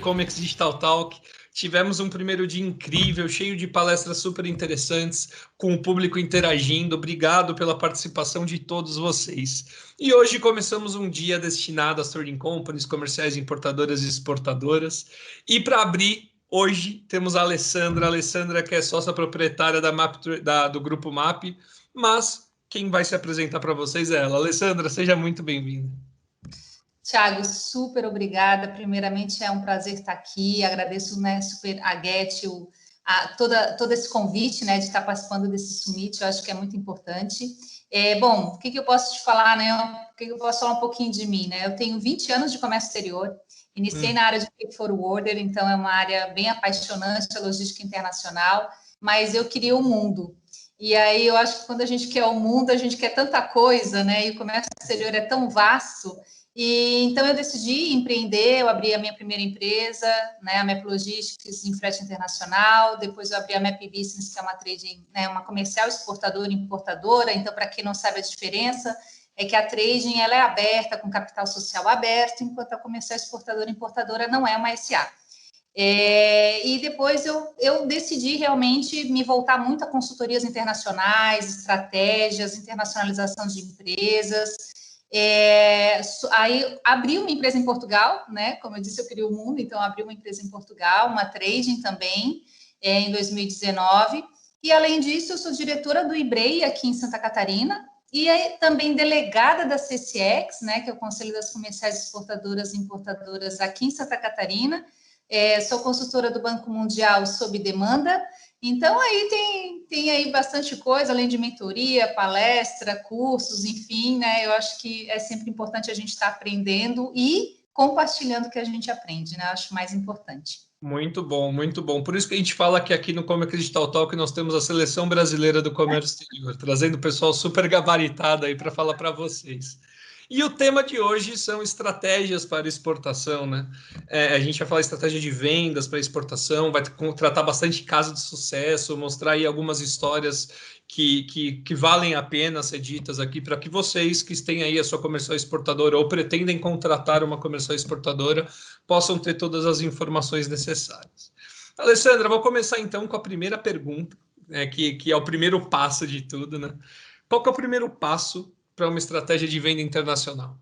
Comex Digital Talk. Tivemos um primeiro dia incrível, cheio de palestras super interessantes, com o público interagindo. Obrigado pela participação de todos vocês. E hoje começamos um dia destinado às trading companies, comerciais, importadoras e exportadoras. E para abrir, hoje temos a Alessandra, que é sócia proprietária do Grupo MAP, mas quem vai se apresentar para vocês é ela. Alessandra, seja muito bem-vinda. Tiago, super obrigada. Primeiramente, é um prazer estar aqui. Agradeço, né, super a Get, todo esse convite, né, de estar participando desse summit. Eu acho que é muito importante. Bom, o que eu posso te falar, né? O que eu posso falar um pouquinho de mim, né? Eu tenho 20 anos de comércio exterior. Iniciei na área de freight forwarder, então é uma área bem apaixonante, a logística internacional, mas eu queria o mundo. E aí eu acho que quando a gente quer o mundo, a gente quer tanta coisa, né? E o comércio exterior é tão vasto. E então eu decidi empreender, eu abri a minha primeira empresa, né, a MAP Logistics em frete internacional, depois eu abri a MAP Business, que é uma trading, né, uma comercial exportadora e importadora. Então, para quem não sabe a diferença, é que a trading ela é aberta, com capital social aberto, enquanto a comercial exportadora e importadora não é uma SA. E depois eu decidi realmente me voltar muito a consultorias internacionais, estratégias, internacionalização de empresas. Aí abri uma empresa em Portugal, né? Como eu disse, eu queria o mundo, então abri uma empresa em Portugal, uma trading também, em 2019. E além disso, eu sou diretora do IBREI aqui em Santa Catarina e também delegada da CCX, né? Que é o Conselho das Comerciais Exportadoras e Importadoras aqui em Santa Catarina. Sou consultora do Banco Mundial sob demanda. Então, aí tem aí bastante coisa, além de mentoria, palestra, cursos, enfim, né? Eu acho que é sempre importante a gente estar aprendendo e compartilhando o que a gente aprende, né? Eu acho mais importante. Muito bom, muito bom. Por isso que a gente fala que aqui no Comex Digital Talk nós temos a seleção brasileira do comércio exterior, trazendo o pessoal super gabaritado aí para falar para vocês. E o tema de hoje são estratégias para exportação, né? A gente vai falar estratégia de vendas para exportação, vai tratar bastante caso de sucesso, mostrar aí algumas histórias que valem a pena ser ditas aqui para que vocês que têm aí a sua comercial exportadora ou pretendem contratar uma comercial exportadora possam ter todas as informações necessárias. Alessandra, vou começar então com a primeira pergunta, né, que é o primeiro passo de tudo, né? Qual que é o primeiro passo para uma estratégia de venda internacional?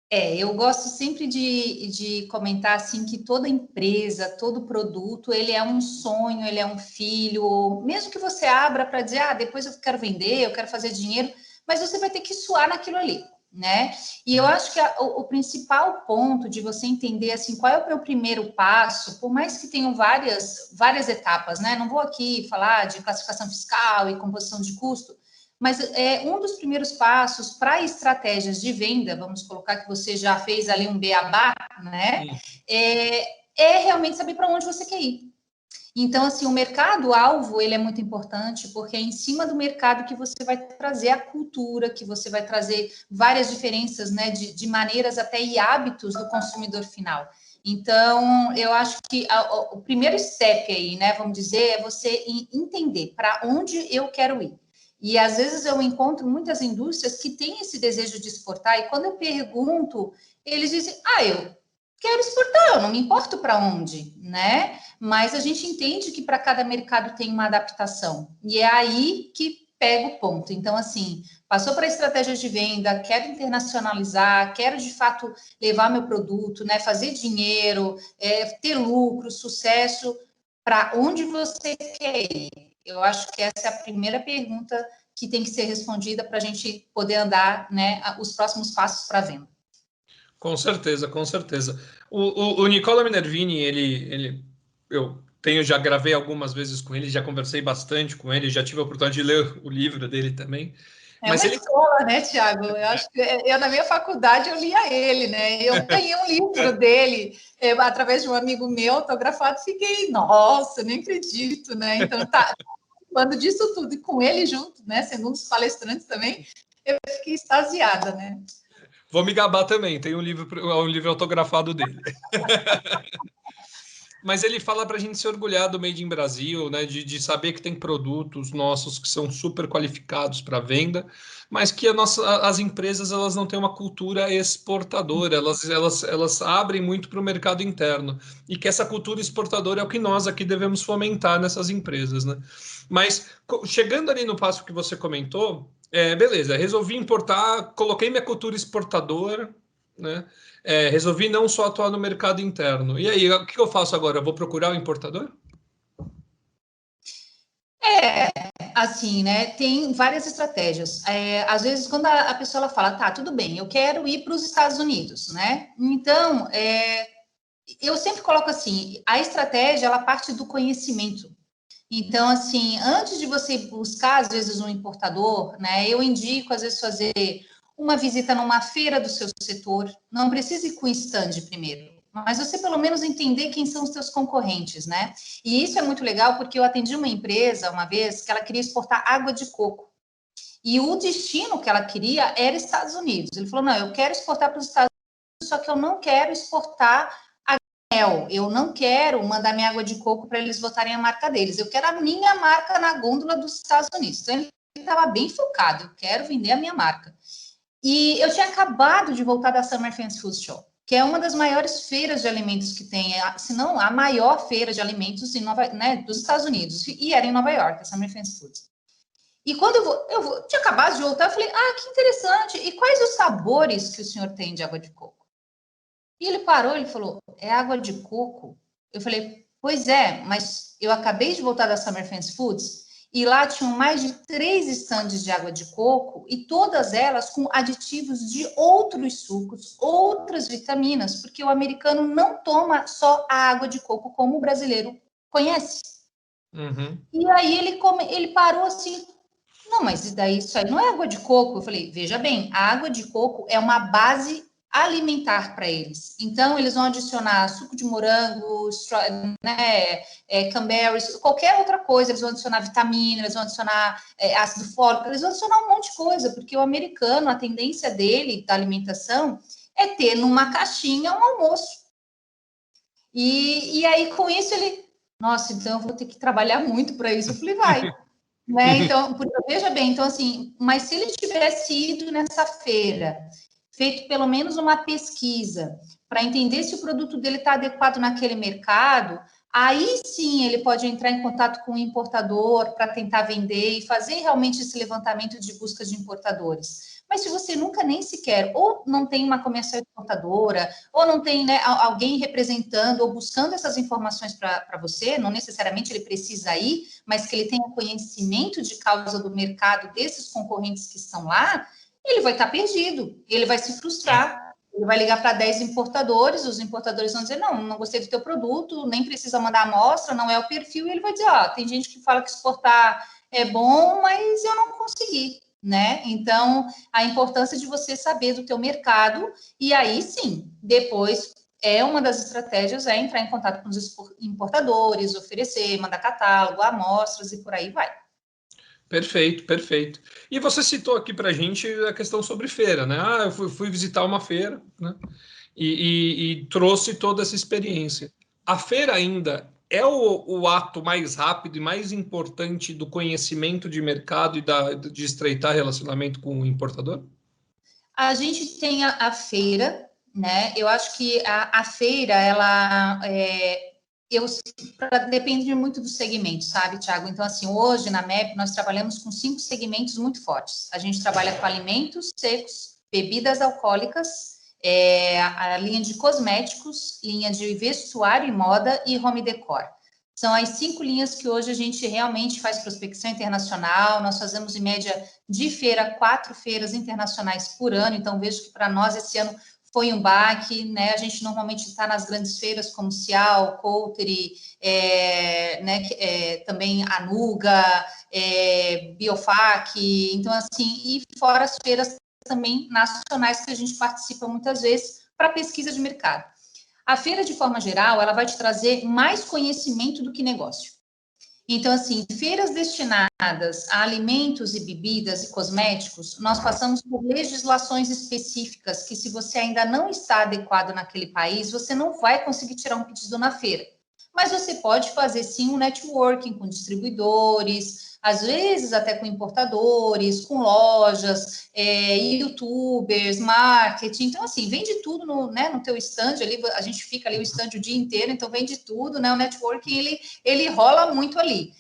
Eu gosto sempre de comentar assim que toda empresa, todo produto, ele é um sonho, ele é um filho, mesmo que você abra para dizer, depois eu quero vender, eu quero fazer dinheiro, mas você vai ter que suar naquilo ali, né? E eu acho que o principal ponto de você entender assim qual é o meu primeiro passo, por mais que tenham várias etapas, né? Não vou aqui falar de classificação fiscal e composição de custo, mas um dos primeiros passos para estratégias de venda, vamos colocar que você já fez ali um beabá, né? É realmente saber para onde você quer ir. Então, assim, o mercado-alvo, ele é muito importante, porque é em cima do mercado que você vai trazer a cultura, que você vai trazer várias diferenças, né, de maneiras até e hábitos do consumidor final. Então, eu acho que o primeiro step aí, né, vamos dizer, é você entender para onde eu quero ir. E às vezes eu encontro muitas indústrias que têm esse desejo de exportar, e quando eu pergunto, eles dizem, eu quero exportar, eu não me importo para onde, né? Mas a gente entende que para cada mercado tem uma adaptação, e é aí que pega o ponto. Então, assim, passou para estratégias de venda, quero internacionalizar, quero de fato levar meu produto, né? Fazer dinheiro, ter lucro, sucesso, para onde você quer ir? Eu acho que essa é a primeira pergunta que tem que ser respondida para a gente poder andar, né, os próximos passos para a venda. Com certeza, com certeza. O Nicola Minervini, já gravei algumas vezes com ele, já conversei bastante com ele, já tive a oportunidade de ler o livro dele também. Mas uma escola, né, Tiago? Eu acho que na minha faculdade eu lia ele, né? Eu ganhei um livro dele através de um amigo meu, autografado, fiquei, nossa, nem acredito, né? Então falando disso tudo e com ele junto, né? Sendo um dos palestrantes também, eu fiquei extasiada, né? Vou me gabar também, tem um livro autografado dele. Mas ele fala para a gente se orgulhar do Made in Brasil, né? De saber que tem produtos nossos que são super qualificados para venda, mas que as empresas elas não têm uma cultura exportadora, elas abrem muito para o mercado interno. E que essa cultura exportadora é o que nós aqui devemos fomentar nessas empresas, né? Mas chegando ali no passo que você comentou, beleza, resolvi importar, coloquei minha cultura exportadora, né? Resolvi não só atuar no mercado interno. E aí, o que eu faço agora? Eu vou procurar o importador? Assim, né? Tem várias estratégias. Às vezes, quando a pessoa ela fala, tá, tudo bem, eu quero ir para os Estados Unidos, né? Então, eu sempre coloco assim, a estratégia ela parte do conhecimento. Então, assim, antes de você buscar, às vezes, um importador, né, eu indico, às vezes, fazer uma visita numa feira do seu setor. Não precisa ir com stand primeiro, mas você, pelo menos, entender quem são os seus concorrentes, né? E isso é muito legal, porque eu atendi uma empresa, uma vez, que ela queria exportar água de coco. E o destino que ela queria era Estados Unidos. Ele falou, não, eu quero exportar para os Estados Unidos, só que eu não quero exportar eu não quero mandar minha água de coco para eles botarem a marca deles. Eu quero a minha marca na gôndola dos Estados Unidos. Então, ele estava bem focado. Eu quero vender a minha marca. E eu tinha acabado de voltar da Summer Fast Food Show, que é uma das maiores feiras de alimentos que tem, se não a maior feira de alimentos dos Estados Unidos. E era em Nova York, a Summer Fast Food. E quando tinha acabado de voltar, eu falei, que interessante. E quais os sabores que o senhor tem de água de coco? E ele parou, ele falou, é água de coco? Eu falei, pois é, mas eu acabei de voltar da Summer Fast Foods e lá tinham mais de 3 estandes de água de coco e todas elas com aditivos de outros sucos, outras vitaminas, porque o americano não toma só a água de coco como o brasileiro conhece. Uhum. E aí ele parou assim, não, mas daí isso aí não é água de coco. Eu falei, veja bem, a água de coco é uma base alimentar para eles. Então, eles vão adicionar suco de morango, né, cranberries, qualquer outra coisa. Eles vão adicionar vitamina, eles vão adicionar ácido fólico, eles vão adicionar um monte de coisa, porque o americano, a tendência dele, da alimentação, é ter numa caixinha um almoço. E aí, com isso, ele... Nossa, então eu vou ter que trabalhar muito para isso. Eu falei, vai. Né? Então, veja bem, então assim, mas se ele tivesse ido nessa feira, feito pelo menos uma pesquisa para entender se o produto dele está adequado naquele mercado, aí sim ele pode entrar em contato com o importador para tentar vender e fazer realmente esse levantamento de busca de importadores. Mas se você nunca nem sequer, ou não tem uma comercial exportadora, ou não tem, né, alguém representando ou buscando essas informações para você, não necessariamente ele precisa ir, mas que ele tenha conhecimento de causa do mercado desses concorrentes que estão lá, ele vai estar perdido, ele vai se frustrar. Ele vai ligar para 10 importadores, os importadores vão dizer, não gostei do teu produto, nem precisa mandar amostra, não é o perfil, e ele vai dizer, tem gente que fala que exportar é bom, mas eu não consegui, né? Então, a importância de você saber do teu mercado, e aí sim, depois uma das estratégias é entrar em contato com os importadores, oferecer, mandar catálogo, amostras e por aí vai. Perfeito, perfeito. E você citou aqui para a gente a questão sobre feira, né? Eu fui visitar uma feira, né? E trouxe toda essa experiência. A feira ainda é o ato mais rápido e mais importante do conhecimento de mercado e de estreitar relacionamento com o importador? A gente tem a feira, né? Eu acho que a feira, depende muito do segmento, sabe, Thiago? Então, assim, hoje na MEP nós trabalhamos com 5 segmentos muito fortes. A gente trabalha com alimentos secos, bebidas alcoólicas, a linha de cosméticos, linha de vestuário e moda e home decor. São as 5 linhas que hoje a gente realmente faz prospecção internacional. Nós fazemos, em média, de feira, 4 feiras internacionais por ano. Então, vejo que para nós esse ano foi um baque, né? A gente normalmente está nas grandes feiras como Cial, Couteri, também Anuga, Biofac. Então, assim, e fora as feiras também nacionais que a gente participa muitas vezes para pesquisa de mercado. A feira, de forma geral, ela vai te trazer mais conhecimento do que negócio. Então, assim, feiras destinadas a alimentos e bebidas e cosméticos, nós passamos por legislações específicas que, se você ainda não está adequado naquele país, você não vai conseguir tirar um pedido na feira. mas você pode fazer sim um networking com distribuidores, às vezes até com importadores, com lojas, youtubers, marketing. Então, assim, vende tudo no teu stand ali, a gente fica ali o stand o dia inteiro, então vende tudo, né? O networking, ele rola muito ali.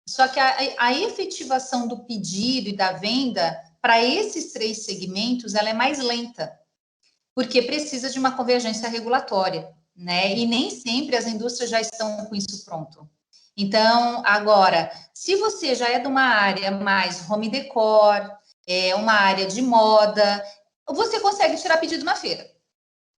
Só que a efetivação do pedido e da venda para esses 3 segmentos, ela é mais lenta, porque precisa de uma convergência regulatória, né? E nem sempre as indústrias já estão com isso pronto. Então, agora, se você já é de uma área mais home decor, uma área de moda, você consegue tirar pedido na feira.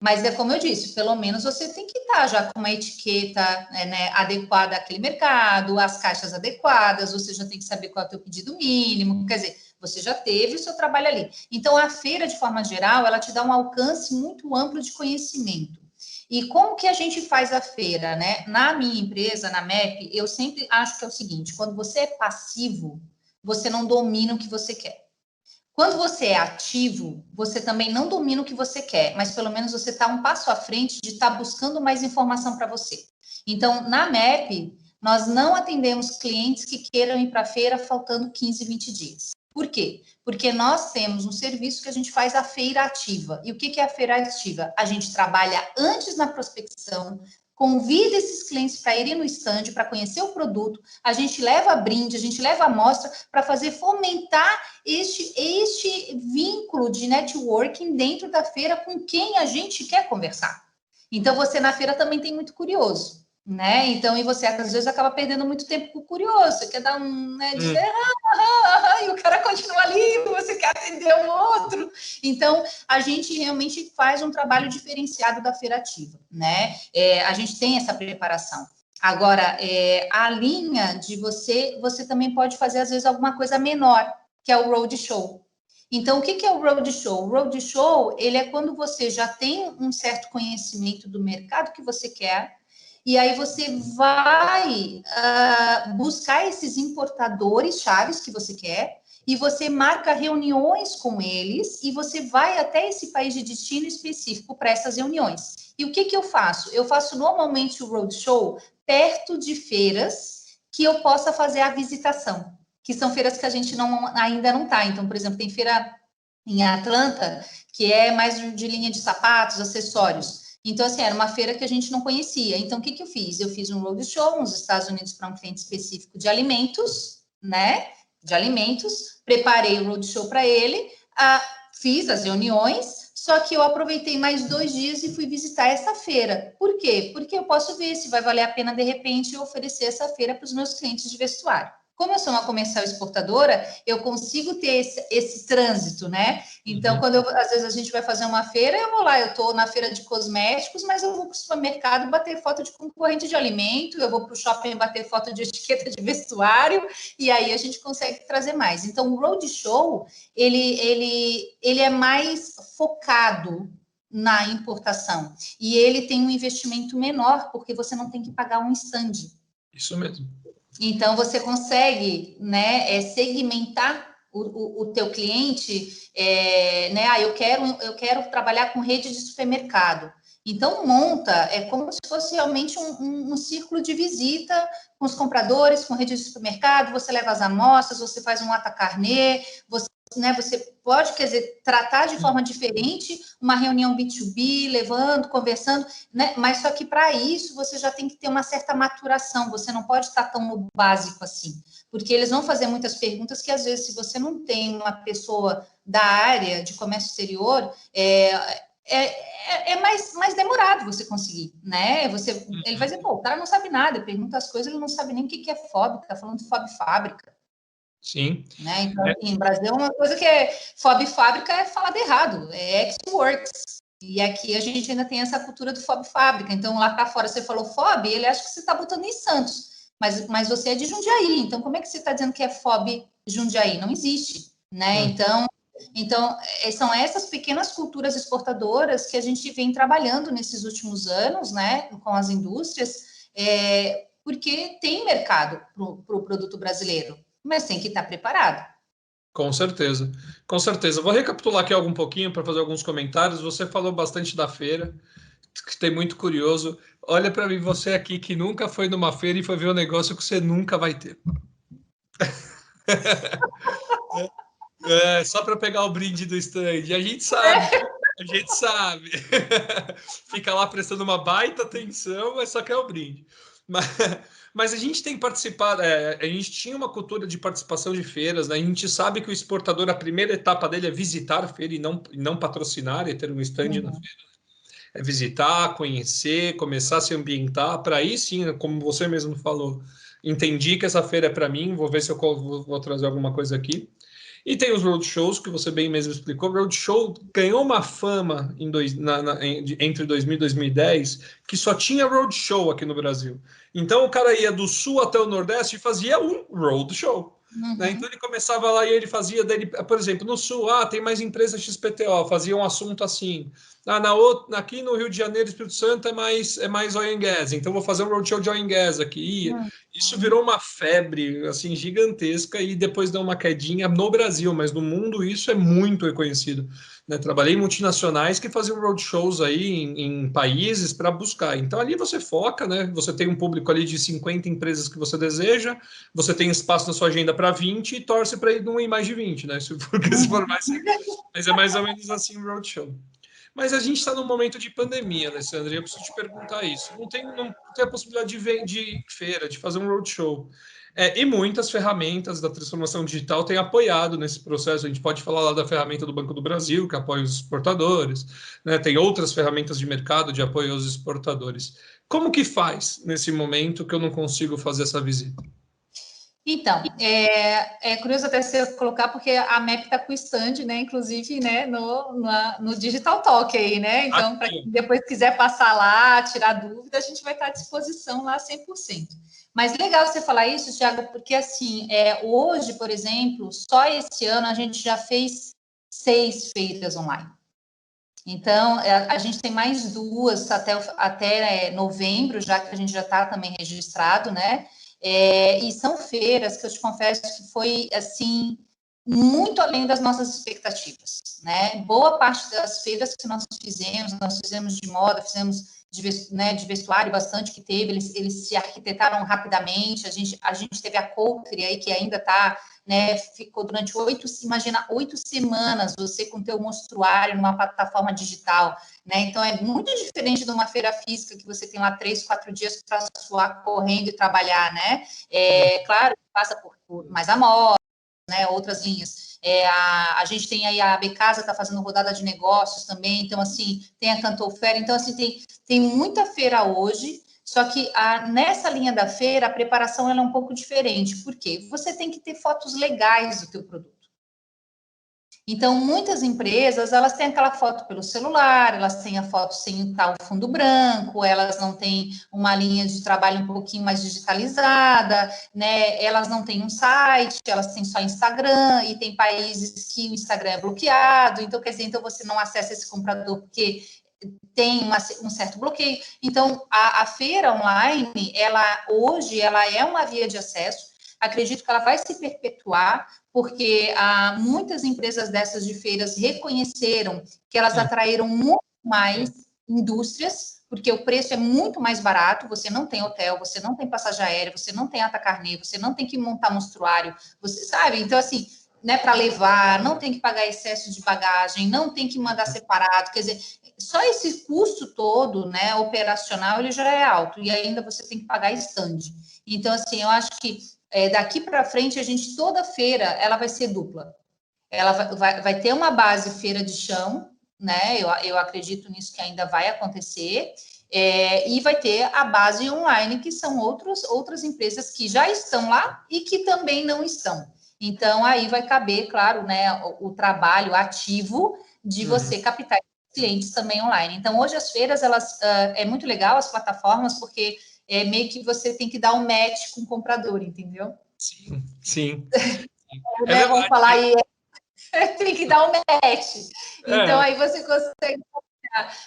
Mas é como eu disse, pelo menos você tem que estar já com uma etiqueta, né, adequada àquele mercado, as caixas adequadas, você já tem que saber qual é o teu pedido mínimo, quer dizer, você já teve o seu trabalho ali. Então, a feira, de forma geral, ela te dá um alcance muito amplo de conhecimento. E como que a gente faz a feira, né? Na minha empresa, na MEP, eu sempre acho que é o seguinte, quando você é passivo, você não domina o que você quer. Quando você é ativo, você também não domina o que você quer, mas pelo menos você está um passo à frente de estar buscando mais informação para você. Então, na MEP, nós não atendemos clientes que queiram ir para a feira faltando 15, 20 dias. Por quê? Porque nós temos um serviço que a gente faz a feira ativa. E o que é a feira ativa? A gente trabalha antes na prospecção, convida esses clientes para irem no stand, para conhecer o produto, a gente leva brinde, a gente leva amostra para fazer fomentar este vínculo de networking dentro da feira com quem a gente quer conversar. Então, você na feira também tem muito curioso, né? Então, e você às vezes acaba perdendo muito tempo com o curioso, você quer dar né, dizer, e o cara continua ali, você quer atender o outro. Então, a gente realmente faz um trabalho diferenciado da feira ativa, né? A gente tem essa preparação. Agora, a linha de você também pode fazer, às vezes, alguma coisa menor, que é o roadshow. Então, o que é o roadshow? O roadshow, ele é quando você já tem um certo conhecimento do mercado que você quer, e aí você vai buscar esses importadores chaves que você quer, e você marca reuniões com eles, e você vai até esse país de destino específico para essas reuniões. E o que eu faço? Eu faço normalmente o roadshow perto de feiras que eu possa fazer a visitação, que são feiras que a gente ainda não está. Então, por exemplo, tem feira em Atlanta, que é mais de linha de sapatos, acessórios. Então, assim, era uma feira que a gente não conhecia. Então, o que eu fiz? Eu fiz um roadshow nos Estados Unidos para um cliente específico de alimentos, né? De alimentos, preparei o roadshow para ele, fiz as reuniões, só que eu aproveitei mais 2 dias e fui visitar essa feira. Por quê? Porque eu posso ver se vai valer a pena, de repente, eu oferecer essa feira para os meus clientes de vestuário. Como eu sou uma comercial exportadora, eu consigo ter esse trânsito, né? Então, quando às vezes a gente vai fazer uma feira, eu vou lá, eu estou na feira de cosméticos, mas eu vou para o supermercado bater foto de concorrente de alimento, eu vou para o shopping bater foto de etiqueta de vestuário, e aí a gente consegue trazer mais. Então, o roadshow, ele é mais focado na importação, e ele tem um investimento menor, porque você não tem que pagar um stand. Isso mesmo. Então, você consegue, né, segmentar o teu cliente, né? Eu quero trabalhar com rede de supermercado. Então, monta, é como se fosse realmente um círculo de visita com os compradores, com rede de supermercado, você leva as amostras, você faz um atacarnê, você pode, quer dizer, tratar de forma diferente uma reunião B2B, levando, conversando, né? Mas só que para isso você já tem que ter uma certa maturação, você não pode estar tão no básico assim, porque eles vão fazer muitas perguntas que às vezes, se você não tem uma pessoa da área de comércio exterior, é mais demorado você conseguir, né? Ele vai dizer, pô, o cara não sabe nada, pergunta as coisas, ele não sabe nem o que é FOB, tá falando de FOB fábrica. Sim. Né? Então, assim, no Brasil, uma coisa que é FOB fábrica é falado errado, é ex-works. E aqui a gente ainda tem essa cultura do FOB fábrica. Então, lá para fora você falou FOB, ele acha que você está botando em Santos, mas você é de Jundiaí. Então, como é que você está dizendo que é FOB Jundiaí? Não existe, né? Então, são essas pequenas culturas exportadoras que a gente vem trabalhando nesses últimos anos, né, com as indústrias, porque tem mercado para o produto brasileiro, mas tem que estar preparado. Com certeza, com certeza. Vou recapitular aqui um pouquinho para fazer alguns comentários. Você falou bastante da feira, Fiquei muito curioso. Olha para mim, você aqui que nunca foi numa feira e foi ver um negócio que você nunca vai ter. Só para pegar o brinde do stand. A gente sabe, a gente sabe. Fica lá prestando uma baita atenção, mas só quer o brinde. Mas, mas a gente tem participado, a gente tinha uma cultura de participação de feiras, né? A gente sabe que o exportador, a primeira etapa dele é visitar a feira e não patrocinar e ter um stand na feira. É visitar, conhecer, começar a se ambientar, para aí sim, como você mesmo falou, entendi que essa feira é para mim, vou ver se eu vou trazer alguma coisa aqui. E tem os roadshows, que você bem mesmo explicou. O roadshow ganhou uma fama entre 2000 e 2010, que só tinha roadshow aqui no Brasil. Então o cara ia do sul até o Nordeste e fazia um roadshow. Né? Então ele começava lá e ele fazia, dele, por exemplo, no sul, tem mais empresa XPTO, fazia um assunto assim. Aqui no Rio de Janeiro, Espírito Santo, é mais oil and gas, então vou fazer um roadshow de oil and gas aqui. Isso virou uma febre assim gigantesca e depois deu uma quedinha no Brasil, mas no mundo isso é muito reconhecido. Né? Trabalhei em multinacionais que faziam roadshows aí em países para buscar. Então ali você foca, né? Você tem um público ali de 50 empresas que você deseja, você tem espaço na sua agenda para 20 e torce para ir não ir mais de 20, né? Se for mais, mas é mais ou menos assim o roadshow. Mas a gente está num momento de pandemia, Alessandra, e eu preciso te perguntar isso. Não tem a possibilidade de feira, de fazer um roadshow. E muitas ferramentas da transformação digital têm apoiado nesse processo. A gente pode falar lá da ferramenta do Banco do Brasil, que apoia os exportadores, né? Tem outras ferramentas de mercado de apoio aos exportadores. Como que faz nesse momento que eu não consigo fazer essa visita? Então, é curioso até você colocar, porque a MEP está com o stand, né? Inclusive, né, no Digital Talk aí, né? Então, para quem depois quiser passar lá, tirar dúvida, a gente vai estar à disposição lá 100%. Mas legal você falar isso, Thiago, porque assim, hoje, por exemplo, só esse ano a gente já fez 6 feiras online. Então, a gente tem mais 2 até novembro, já que a gente já está também registrado, né? E são feiras que eu te confesso que foi, assim, muito além das nossas expectativas, né? Boa parte das feiras que nós fizemos de moda, fizemos de vestuário bastante que teve, eles se arquitetaram rapidamente, a gente teve a Coulter aí, que ainda está, né, ficou durante 8 semanas você com o teu mostruário numa plataforma digital, né? Então é muito diferente de uma feira física que você tem lá 3, 4 dias para suar correndo e trabalhar, né? Claro, passa por mais amostra, né? Outras linhas. A gente tem aí a AB Casa está fazendo rodada de negócios também, então assim, tem a Cantofera, então assim, tem muita feira hoje. Só que nessa linha da feira, a preparação ela é um pouco diferente. Por quê? Você tem que ter fotos legais do teu produto. Então, muitas empresas, elas têm aquela foto pelo celular, elas têm a foto sem tal fundo branco, elas não têm uma linha de trabalho um pouquinho mais digitalizada, né? Elas não têm um site, elas têm só Instagram, e tem países que o Instagram é bloqueado, então, quer dizer, então você não acessa esse comprador porque tem um certo bloqueio. Então, a feira online, hoje, ela é uma via de acesso. Acredito que ela vai se perpetuar, porque muitas empresas dessas de feiras reconheceram que elas atraíram muito mais indústrias, porque o preço é muito mais barato, você não tem hotel, você não tem passagem aérea, você não tem ata-carnê, você não tem que montar mostruário, você sabe? Então, assim, né, para levar, não tem que pagar excesso de bagagem, não tem que mandar separado, quer dizer, só esse custo todo, né, operacional, ele já é alto, e ainda você tem que pagar stand. Então, assim, eu acho que daqui para frente, toda feira, ela vai ser dupla. Ela vai ter uma base feira de chão, né? Eu acredito nisso que ainda vai acontecer, e vai ter a base online, que são outras empresas que já estão lá e que também não estão. Então, aí vai caber, claro, né, o trabalho ativo de você captar clientes também online. Então, hoje as feiras, é muito legal as plataformas, porque meio que você tem que dar um match com o comprador, entendeu? Sim, sim. Né, vamos falar aí, tem que dar um match. Então, aí você consegue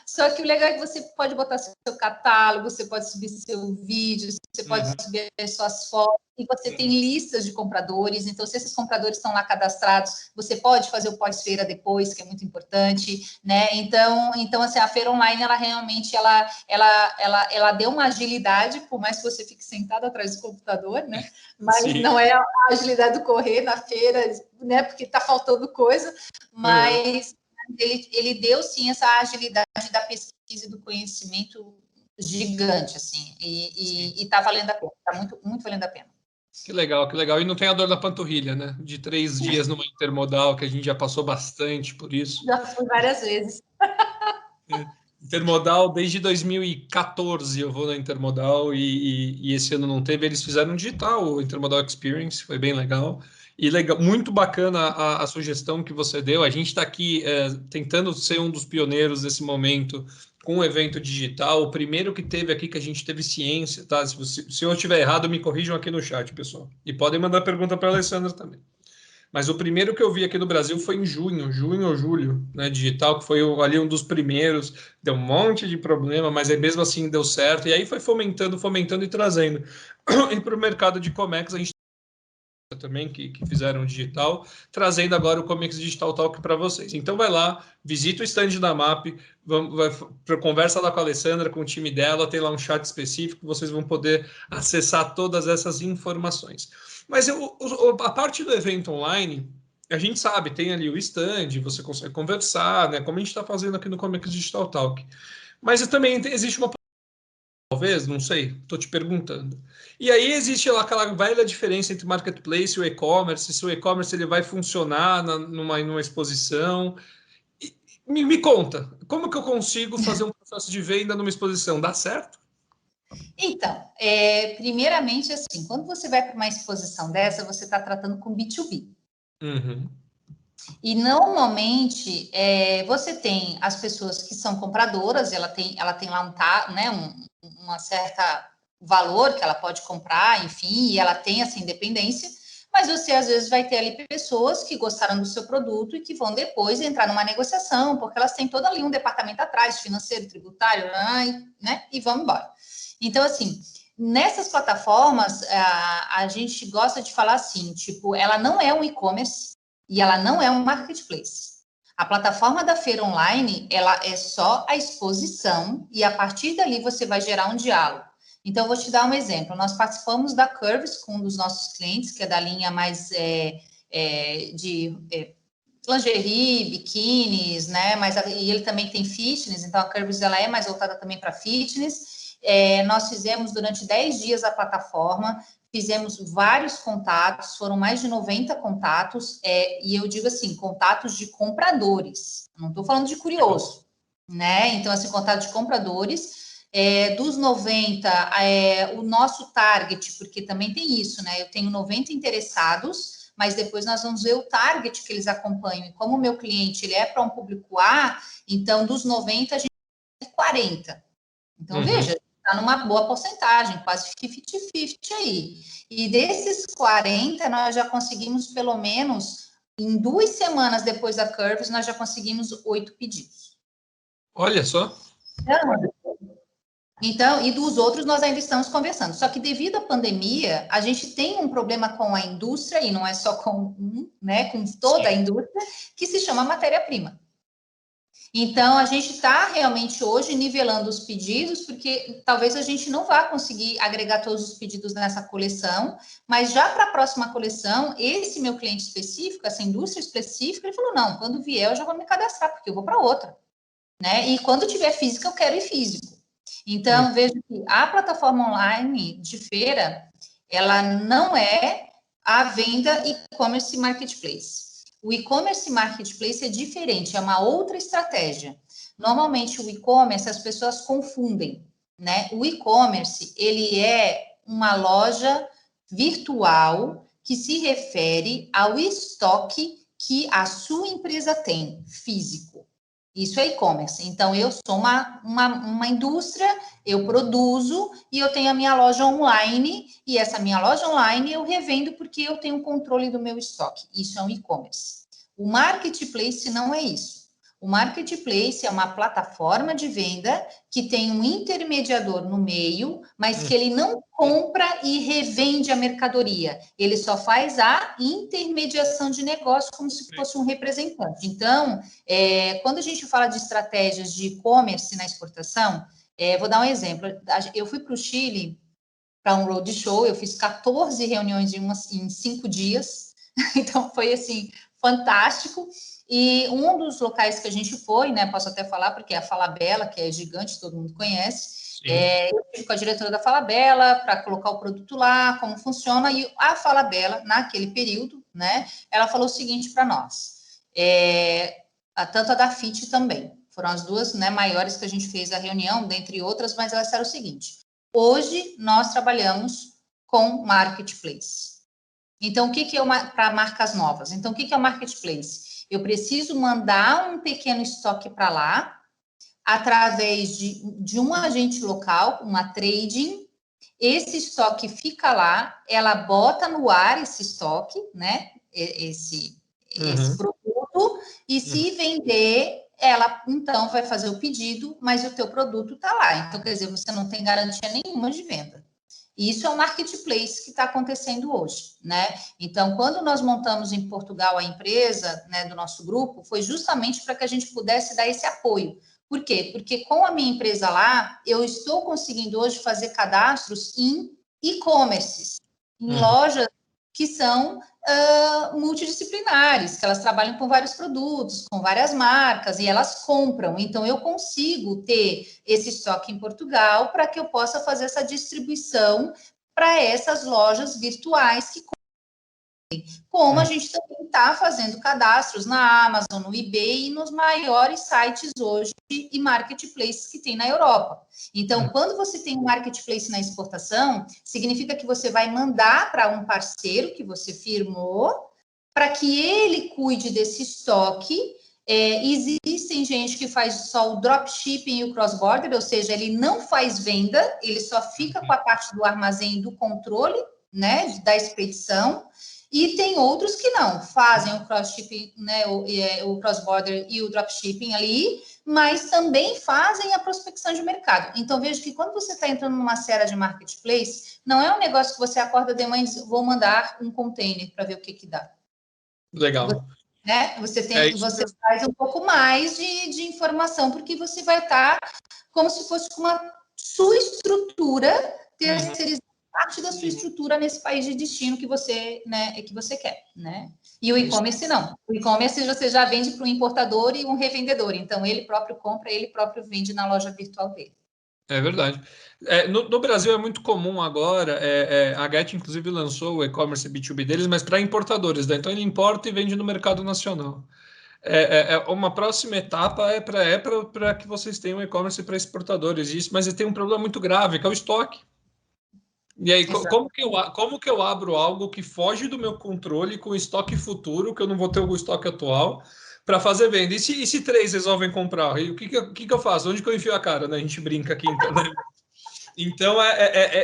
Só que o legal é que você pode botar seu catálogo, você pode subir seu vídeo, você pode subir as suas fotos, e você tem listas de compradores. Então, se esses compradores estão lá cadastrados, você pode fazer o pós-feira depois, que é muito importante, né? Então assim, a feira online, ela realmente, ela deu uma agilidade, por mais que você fique sentado atrás do computador, né? Mas Sim. Não é a agilidade do correr na feira, né? Porque está faltando coisa, mas ele deu sim essa agilidade da pesquisa e do conhecimento gigante, assim, e tá valendo a pena, tá muito, muito valendo a pena. Que legal, que legal. E não tem a dor da panturrilha, né? De 3 dias numa intermodal, que a gente já passou bastante por isso. Já fui várias vezes. Intermodal, desde 2014 eu vou na Intermodal e esse ano não teve. Eles fizeram digital, o Intermodal Experience, foi bem legal. E legal, muito bacana a sugestão que você deu. A gente está aqui tentando ser um dos pioneiros nesse momento com o evento digital. O primeiro que teve aqui, que a gente teve ciência, tá? Se eu estiver errado, me corrijam aqui no chat, pessoal. E podem mandar pergunta para a Alessandra também. Mas o primeiro que eu vi aqui no Brasil foi em junho ou julho, né, digital, que foi ali um dos primeiros. Deu um monte de problema, mas mesmo assim deu certo. E aí foi fomentando e trazendo. E para o mercado de Comex, a gente também que fizeram digital, trazendo agora o Comex Digital Talk para vocês. Então vai lá, visita o stand da MAP, conversa lá com a Alessandra, com o time dela, tem lá um chat específico, vocês vão poder acessar todas essas informações. Mas a parte do evento online, a gente sabe, tem ali o stand, você consegue conversar, né? Como a gente está fazendo aqui no Comex Digital Talk. Mas também existe uma talvez, não sei, estou te perguntando. E aí existe lá aquela velha diferença entre marketplace e o e-commerce, se o e-commerce ele vai funcionar numa exposição. Me conta, como que eu consigo fazer um processo de venda numa exposição? Dá certo? Então, primeiramente, assim, quando você vai para uma exposição dessa, você está tratando com B2B. Uhum. E normalmente você tem as pessoas que são compradoras, ela tem lá uma certa valor que ela pode comprar, enfim, e ela tem essa independência, mas você às vezes vai ter ali pessoas que gostaram do seu produto e que vão depois entrar numa negociação, porque elas têm todo ali um departamento atrás, financeiro, tributário, né? E vão embora. Então, assim, nessas plataformas, a gente gosta de falar assim, tipo, ela não é um e-commerce, e ela não é um marketplace. A plataforma da feira online, ela é só a exposição e a partir dali você vai gerar um diálogo. Então, eu vou te dar um exemplo. Nós participamos da Curves com um dos nossos clientes, que é da linha mais de lingerie, biquínis, né? E ele também tem fitness, então a Curves ela é mais voltada também para fitness. Nós fizemos durante 10 dias a plataforma, fizemos vários contatos, foram mais de 90 contatos, e eu digo assim, contatos de compradores, não estou falando de curioso, né? Então, assim, contato de compradores, dos 90, o nosso target, porque também tem isso, né? Eu tenho 90 interessados, mas depois nós vamos ver o target que eles acompanham, e como o meu cliente, ele é para um público A, então, dos 90, a gente tem 40. Então, veja, está numa boa porcentagem, quase 50-50 aí. E desses 40, nós já conseguimos, pelo menos, em 2 semanas depois da Curves, nós já conseguimos 8 pedidos. Olha só. Então, e dos outros nós ainda estamos conversando. Só que devido à pandemia, a gente tem um problema com a indústria, e não é só com né, com toda a indústria, que se chama matéria-prima. Então, a gente está realmente hoje nivelando os pedidos, porque talvez a gente não vá conseguir agregar todos os pedidos nessa coleção, mas já para a próxima coleção, esse meu cliente específico, essa indústria específica, ele falou, não, quando vier eu já vou me cadastrar, porque eu vou para outra, né? E quando tiver física, eu quero ir físico. Então, veja que a plataforma online de feira, ela não é a venda e-commerce marketplace. O e-commerce marketplace é diferente, é uma outra estratégia. Normalmente, o e-commerce, as pessoas confundem, né? O e-commerce, ele é uma loja virtual que se refere ao estoque que a sua empresa tem, físico. Isso é e-commerce. Então, eu sou uma indústria, eu produzo e eu tenho a minha loja online, e essa minha loja online eu revendo porque eu tenho controle do meu estoque. Isso é um e-commerce. O marketplace não é isso. O marketplace é uma plataforma de venda que tem um intermediador no meio, mas que ele não compra e revende a mercadoria. Ele só faz a intermediação de negócio como se fosse um representante. Então, quando a gente fala de estratégias de e-commerce na exportação, vou dar um exemplo. Eu fui para o Chile para um roadshow, eu fiz 14 reuniões em 5 dias, então foi assim, fantástico. E um dos locais que a gente foi, né, posso até falar, porque é a Falabella, que é gigante, todo mundo conhece, eu fui com a diretora da Falabella para colocar o produto lá, como funciona, e a Falabella, naquele período, né, ela falou o seguinte para nós, tanto a da FIT também, foram as duas, né, maiores que a gente fez a reunião, dentre outras, mas elas disseram o seguinte: hoje nós trabalhamos com marketplace. Então, o que é para marcas novas? Então, o que é o marketplace? Eu preciso mandar um pequeno estoque para lá, através de um agente local, uma trading. Esse estoque fica lá, ela bota no ar esse estoque, né? Esse produto, e se vender, ela então vai fazer o pedido, mas o teu produto está lá. Então, quer dizer, você não tem garantia nenhuma de venda. Isso é o marketplace que está acontecendo hoje, né? Então, quando nós montamos em Portugal a empresa, né, do nosso grupo, foi justamente para que a gente pudesse dar esse apoio. Por quê? Porque com a minha empresa lá, eu estou conseguindo hoje fazer cadastros em e-commerces, em lojas que são multidisciplinares, que elas trabalham com vários produtos, com várias marcas, e elas compram. Então, eu consigo ter esse estoque em Portugal para que eu possa fazer essa distribuição para essas lojas virtuais que como a gente também está fazendo cadastros na Amazon, no eBay e nos maiores sites hoje e marketplaces que tem na Europa. Então, quando você tem um marketplace na exportação, significa que você vai mandar para um parceiro que você firmou para que ele cuide desse estoque. Existem gente que faz só o dropshipping e o cross-border, ou seja, ele não faz venda, ele só fica com a parte do armazém e do controle, né, da expedição. E tem outros que não, fazem o cross-shipping, né, o cross-border e o dropshipping ali, mas também fazem a prospecção de mercado. Então, veja que quando você está entrando numa série de marketplace, não é um negócio que você acorda de manhã e diz, vou mandar um container para ver o que dá. Legal. Você faz um pouco mais de informação, porque você vai estar como se fosse uma sua estrutura terceirizada, parte da sua estrutura nesse país de destino que você, né, que você quer, né? E o e-commerce não. O e-commerce você já vende para um importador e um revendedor. Então, ele próprio compra, ele próprio vende na loja virtual dele. É verdade. No Brasil é muito comum agora, a Get inclusive lançou o e-commerce B2B deles, mas para importadores, né? Então ele importa e vende no mercado nacional. Uma próxima etapa para que vocês tenham e-commerce para exportadores, isso, mas tem um problema muito grave, que é o estoque. E aí, como que eu abro algo que foge do meu controle com estoque futuro, que eu não vou ter o estoque atual, para fazer venda? E se 3 resolvem comprar? E o que eu faço? Onde que eu enfio a cara? Né? A gente brinca aqui, então, né? Então,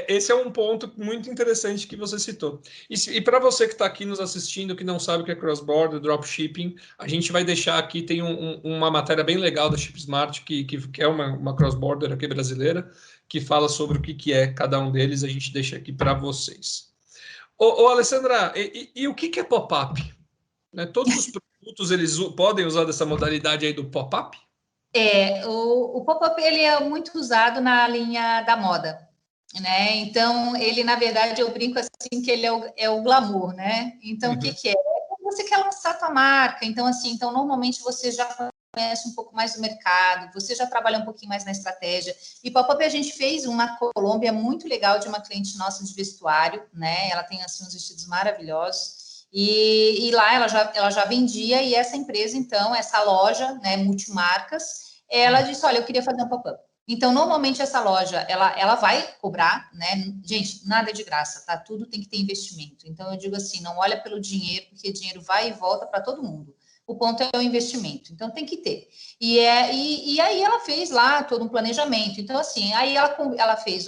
esse é um ponto muito interessante que você citou. E para você que está aqui nos assistindo, que não sabe o que é cross-border, dropshipping, a gente vai deixar aqui, tem uma matéria bem legal da ShipSmart, que é uma cross-border aqui brasileira, que fala sobre o que é cada um deles, a gente deixa aqui para vocês. Alessandra, e o que é pop-up? Né? Todos os produtos, eles podem usar dessa modalidade aí do pop-up? O pop-up ele é muito usado na linha da moda, né? Então, ele, na verdade, eu brinco assim que ele é o glamour, né? Então, o que é? Você quer lançar a tua marca, então, assim, normalmente você já conhece um pouco mais do mercado, você já trabalha um pouquinho mais na estratégia. E pop-up a gente fez um na Colômbia muito legal de uma cliente nossa de vestuário, né? Ela tem, assim, uns vestidos maravilhosos. E lá ela já vendia, e essa empresa, então, essa loja, né, multimarcas, ela disse, olha, eu queria fazer um pop-up. Então, normalmente, essa loja, ela vai cobrar, né? Gente, nada é de graça, tá? Tudo tem que ter investimento. Então, eu digo assim, não olha pelo dinheiro, porque dinheiro vai e volta para todo mundo. O ponto é o investimento. Então, tem que ter. E aí, ela fez lá todo um planejamento. Então, assim, aí ela fez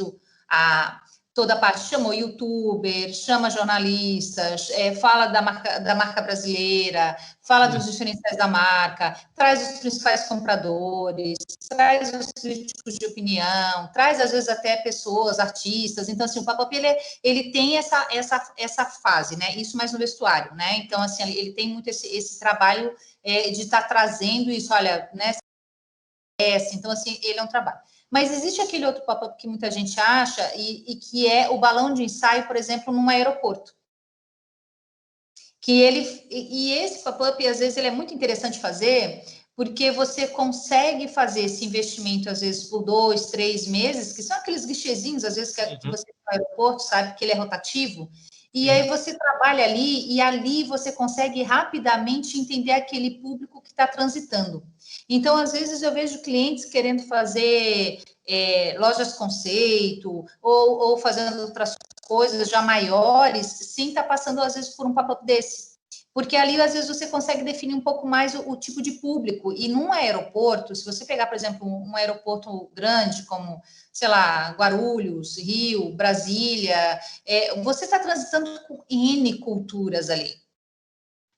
toda a parte, chamou youtuber, chama jornalistas, fala da marca brasileira, fala dos diferenciais da marca, traz os principais compradores, traz os críticos de opinião, traz às vezes até pessoas, artistas. Então, assim, o pop-up ele tem essa fase, né? Isso mais no vestuário, né? Então, assim, ele tem muito esse trabalho de estar trazendo isso, olha, né? Então, assim, ele é um trabalho. Mas existe aquele outro pop-up que muita gente acha e que é o balão de ensaio, por exemplo, num aeroporto. E esse pop-up, às vezes, ele é muito interessante fazer, porque você consegue fazer esse investimento, às vezes, por 2, 3 meses, que são aqueles guichezinhos, às vezes, que você tem no aeroporto, sabe, que ele é rotativo, e aí você trabalha ali, e ali você consegue rapidamente entender aquele público que está transitando. Então, às vezes, eu vejo clientes querendo fazer lojas conceito, ou fazendo outras coisas já maiores, sem estar passando, às vezes, por um pop-up desse. Porque ali, às vezes, você consegue definir um pouco mais o tipo de público. E num aeroporto, se você pegar, por exemplo, um aeroporto grande, como, sei lá, Guarulhos, Rio, Brasília, você está transitando com N culturas ali.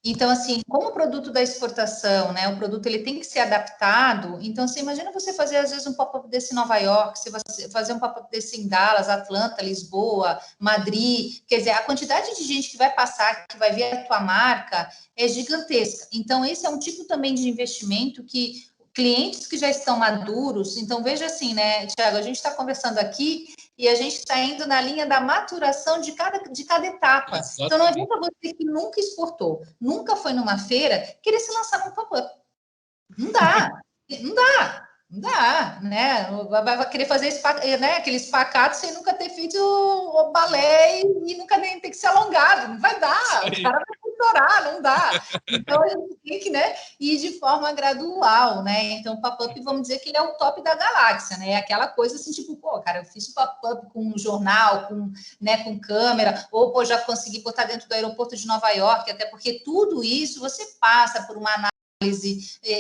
Então, assim, como o produto da exportação, né, o produto ele tem que ser adaptado. Então, você imagina você fazer, às vezes, um pop-up desse em Nova York, você fazer um pop-up desse em Dallas, Atlanta, Lisboa, Madrid. Quer dizer, a quantidade de gente que vai passar, que vai ver a tua marca, é gigantesca. Então, esse é um tipo também de investimento que clientes que já estão maduros. Então, veja assim, né, Thiago, a gente está conversando aqui e a gente está indo na linha da maturação de cada etapa. Exatamente. Então, não adianta você que nunca exportou, nunca foi numa feira, querer se lançar num pop-up. Não dá, não dá, não dá, né? Vai querer fazer né, aquele espacato sem nunca ter feito o balé e nunca nem ter que ser alongado. Não vai dar, o cara vai estourar, não dá. Então, a gente tem que, né, ir de forma gradual, né? Então, o pop-up, vamos dizer que ele é o top da galáxia, né? Aquela coisa assim, tipo, pô, cara, eu fiz o pop-up com um jornal, né, com câmera, ou, pô, já consegui botar dentro do aeroporto de Nova York, até porque tudo isso você passa por uma análise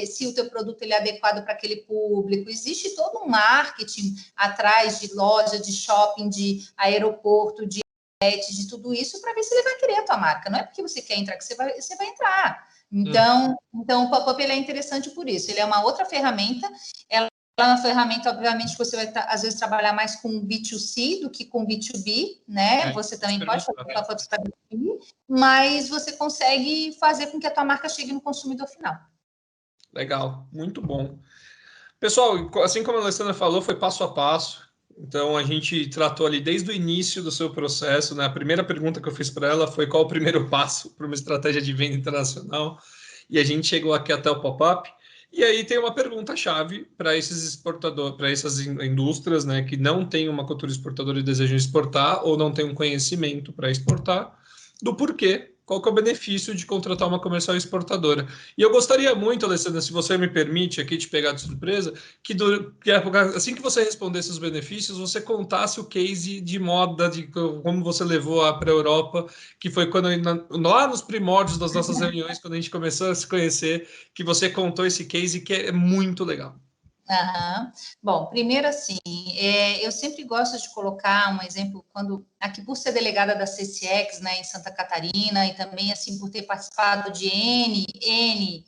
se o teu produto ele é adequado para aquele público. Existe todo um marketing atrás de loja, de shopping, de aeroporto, de tudo isso para ver se ele vai querer a tua marca. Não é porque você quer entrar que você vai entrar. Então o pop-up ele é interessante por isso. Ele é uma outra ferramenta. Ela é uma ferramenta, obviamente, que você vai, às vezes, trabalhar mais com B2C do que com B2B, né? Você também pode fazer pop-ups para B2B, mas você consegue fazer com que a tua marca chegue no consumidor final. Legal, muito bom. Pessoal, assim como a Alessandra falou, foi passo a passo. Então, a gente tratou ali desde o início do seu processo, né? A primeira pergunta que eu fiz para ela foi qual o primeiro passo para uma estratégia de venda internacional. E a gente chegou aqui até o pop-up. E aí tem uma pergunta-chave para esses exportadores, para essas indústrias, né, que não têm uma cultura exportadora e desejam exportar ou não têm um conhecimento para exportar, do porquê, qual que é o benefício de contratar uma comercial exportadora. E eu gostaria muito, Alessandra, se você me permite aqui te pegar de surpresa, que assim que você respondesse os benefícios, você contasse o case de moda, de como você levou para a Europa, que foi quando lá nos primórdios das nossas reuniões, quando a gente começou a se conhecer, que você contou esse case que é muito legal. Uhum. Bom, primeiro assim, eu sempre gosto de colocar um exemplo quando aqui por ser delegada da CCX, né, em Santa Catarina, e também assim por ter participado de N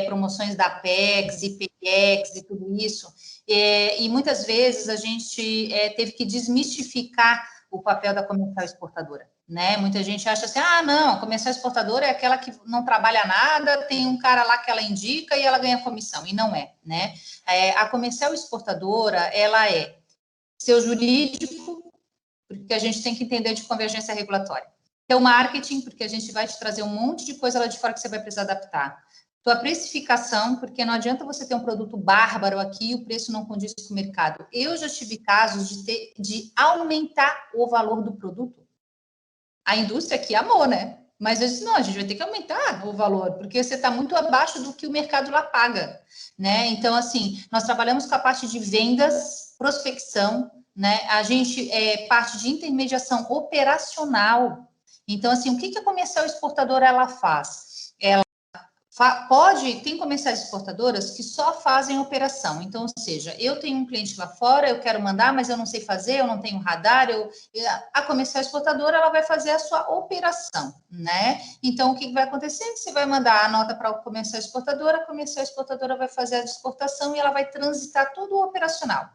promoções da Apex, IPX e tudo isso, e muitas vezes a gente teve que desmistificar o papel da comercial exportadora, né? Muita gente acha assim, não, a comercial exportadora é aquela que não trabalha nada, tem um cara lá que ela indica e ela ganha comissão, e não é, né? A comercial exportadora, ela é seu jurídico, porque a gente tem que entender de convergência regulatória. Teu marketing, porque a gente vai te trazer um monte de coisa lá de fora que você vai precisar adaptar. Tua precificação, porque não adianta você ter um produto bárbaro aqui e o preço não condiz com o mercado. Eu já tive casos de aumentar o valor do produto. A indústria aqui amou, né? Mas eu disse, não, a gente vai ter que aumentar o valor, porque você está muito abaixo do que o mercado lá paga, né? Então, assim, nós trabalhamos com a parte de vendas, prospecção, né? A gente parte de intermediação operacional. Então, assim, o que a comercial exportadora ela faz? Ela Tem comerciais exportadoras que só fazem operação. Então, ou seja, eu tenho um cliente lá fora, eu quero mandar, mas eu não sei fazer, eu não tenho radar. A comercial exportadora, ela vai fazer a sua operação, né? Então, o que vai acontecer? Você vai mandar a nota para a comercial exportadora vai fazer a exportação e ela vai transitar tudo o operacional.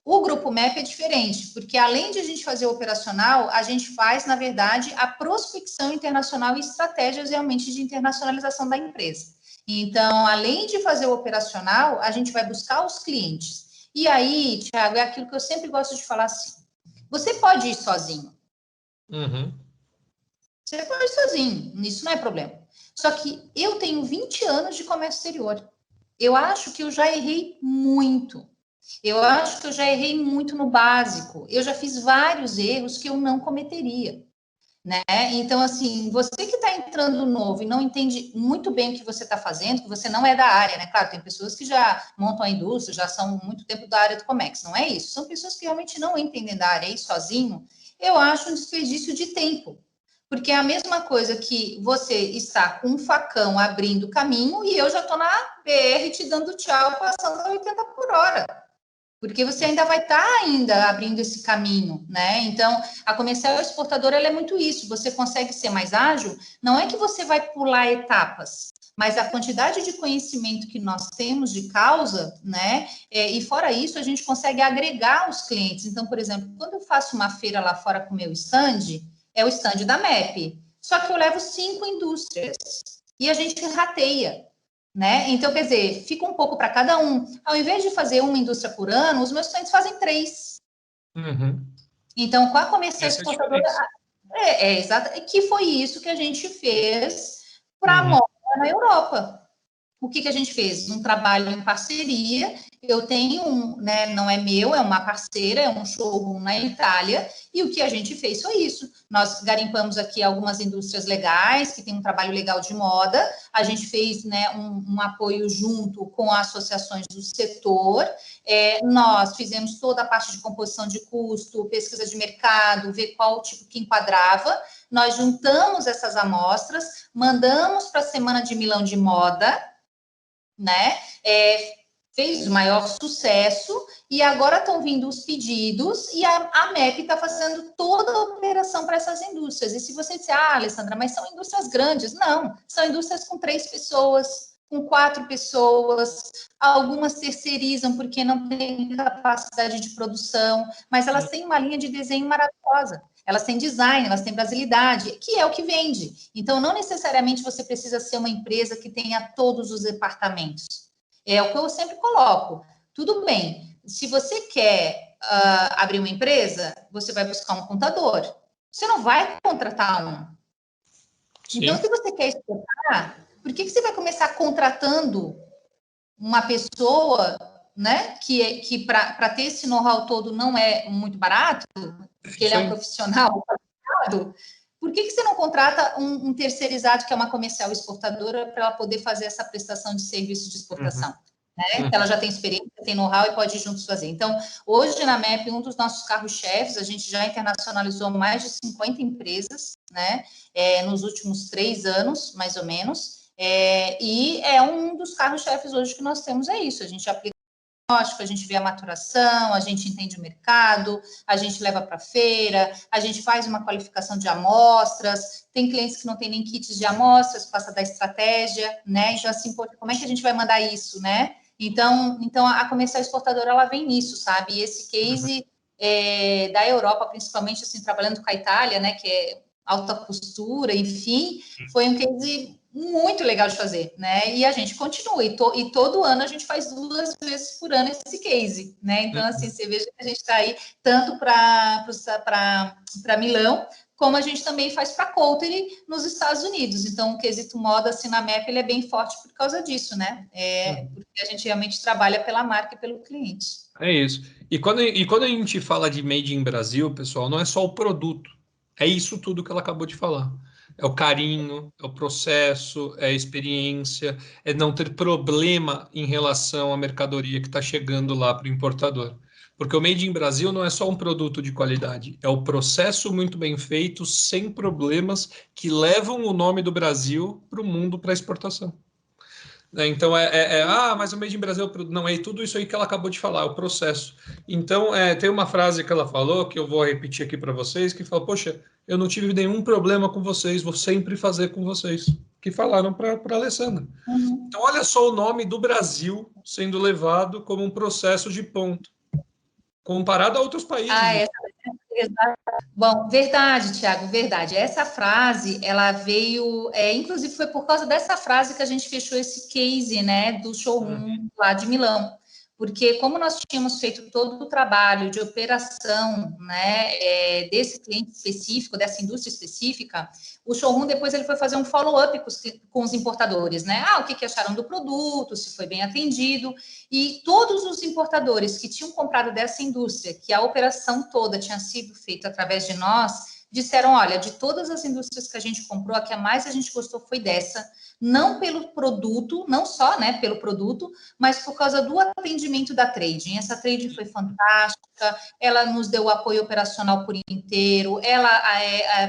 O Grupo MEP é diferente, porque além de a gente fazer o operacional, a gente faz, na verdade, a prospecção internacional e estratégias realmente de internacionalização da empresa. Então, além de fazer o operacional, a gente vai buscar os clientes. E aí, Thiago, é aquilo que eu sempre gosto de falar assim, você pode ir sozinho. Uhum. Você pode ir sozinho, isso não é problema. Só que eu tenho 20 anos de comércio exterior. Eu acho que eu já errei muito. Eu acho que eu já errei muito no básico. Eu já fiz vários erros que eu não cometeria, né? Então, assim, você que está entrando novo e não entende muito bem o que você está fazendo, que você não é da área, né? Claro, tem pessoas que já montam a indústria, já são muito tempo da área do Comex, não é isso. São pessoas que realmente não entendem da área aí sozinho. Eu acho um desperdício de tempo. Porque é a mesma coisa que você está com um facão abrindo caminho e eu já estou na BR te dando tchau, passando a 80 por hora. Porque você ainda vai estar ainda abrindo esse caminho, né? Então, a comercial exportadora, ela é muito isso. Você consegue ser mais ágil, não é que você vai pular etapas, mas a quantidade de conhecimento que nós temos de causa, né? E fora isso, a gente consegue agregar os clientes. Então, por exemplo, quando eu faço uma feira lá fora com o meu stand, é o stand da MEP. Só que eu levo 5 indústrias e a gente rateia. Né? Então, quer dizer, fica um pouco para cada um. Ao invés de fazer uma indústria por ano, os meus clientes fazem 3. Uhum. Então, com a comercial Essa é a exportadora, diferença. exato, que foi isso que a gente fez para a moda na Europa. O que a gente fez? Um trabalho em parceria. Eu tenho né, não é meu, é uma parceira, é um showroom na Itália, e o que a gente fez foi isso. Nós garimpamos aqui algumas indústrias legais, que tem um trabalho legal de moda, a gente fez né, um apoio junto com associações do setor, nós fizemos toda a parte de composição de custo, pesquisa de mercado, ver qual tipo que enquadrava, nós juntamos essas amostras, mandamos para a Semana de Milão de Moda, né? Fez o maior sucesso e agora estão vindo os pedidos e a MEP está fazendo toda a operação para essas indústrias. E se você disser, Alessandra, mas são indústrias grandes. Não, são indústrias com 3 pessoas, com 4 pessoas, algumas terceirizam porque não têm capacidade de produção, mas elas têm uma linha de desenho maravilhosa. Elas têm design, elas têm brasilidade, que é o que vende. Então, não necessariamente você precisa ser uma empresa que tenha todos os departamentos. É o que eu sempre coloco. Tudo bem, se você quer abrir uma empresa, você vai buscar um contador. Você não vai contratar um. Sim. Então, se você quer exportar, por que você vai começar contratando uma pessoa, né, que para ter esse know-how todo não é muito barato, porque ele é um profissional qualificado, por que você não contrata um terceirizado, que é uma comercial exportadora, para ela poder fazer essa prestação de serviço de exportação? Né? Que ela já tem experiência, tem know-how e pode ir juntos fazer. Então, hoje na MEP, um dos nossos carros-chefes, a gente já internacionalizou mais de 50 empresas, né? Nos últimos 3 anos, mais ou menos. E é um dos carros-chefes hoje que nós temos, é isso. A gente aplica a gente vê a maturação, a gente entende o mercado, a gente leva para a feira, a gente faz uma qualificação de amostras, tem clientes que não tem nem kits de amostras, passa da estratégia, né? Então, assim, como é que a gente vai mandar isso, né? Então a comercial exportadora, ela vem nisso, sabe? E esse case da Europa, principalmente, assim, trabalhando com a Itália, né? Que é alta costura, enfim, foi um case muito legal de fazer, né? E a gente continua, e todo ano a gente faz 2 vezes por ano esse case, né? Então, assim, você veja que a gente está aí tanto para Milão, como a gente também faz para Coulter nos Estados Unidos. Então, o quesito moda, assim, na MEP, ele é bem forte por causa disso, né? Porque a gente realmente trabalha pela marca e pelo cliente. É isso. E quando a gente fala de Made in Brasil, pessoal, não é só o produto. É isso tudo que ela acabou de falar. É o carinho, é o processo, é a experiência, é não ter problema em relação à mercadoria que está chegando lá para o importador. Porque o Made in Brasil não é só um produto de qualidade, é o processo muito bem feito, sem problemas, que levam o nome do Brasil para o mundo para exportação. Então, mas o Made in Brasil, não, é tudo isso aí que ela acabou de falar, é o processo. Então, tem uma frase que ela falou, que eu vou repetir aqui para vocês, que fala, poxa, eu não tive nenhum problema com vocês, vou sempre fazer com vocês. Que falaram para a Alessandra. Uhum. Então, olha só o nome do Brasil sendo levado como um processo de ponto, comparado a outros países. Bom, verdade, Tiago, verdade. Essa frase, ela veio, inclusive foi por causa dessa frase que a gente fechou esse case, né, do showroom lá de Milão. Porque como nós tínhamos feito todo o trabalho de operação, né, desse cliente específico, dessa indústria específica, o showroom depois ele foi fazer um follow-up com os importadores, né? O que acharam do produto, se foi bem atendido. E todos os importadores que tinham comprado dessa indústria, que a operação toda tinha sido feita através de nós, disseram, olha, de todas as indústrias que a gente comprou, a que mais a gente gostou foi dessa, não pelo produto, não só, né, pelo produto, mas por causa do atendimento da trading. Essa trading foi fantástica, ela nos deu o apoio operacional por inteiro, ela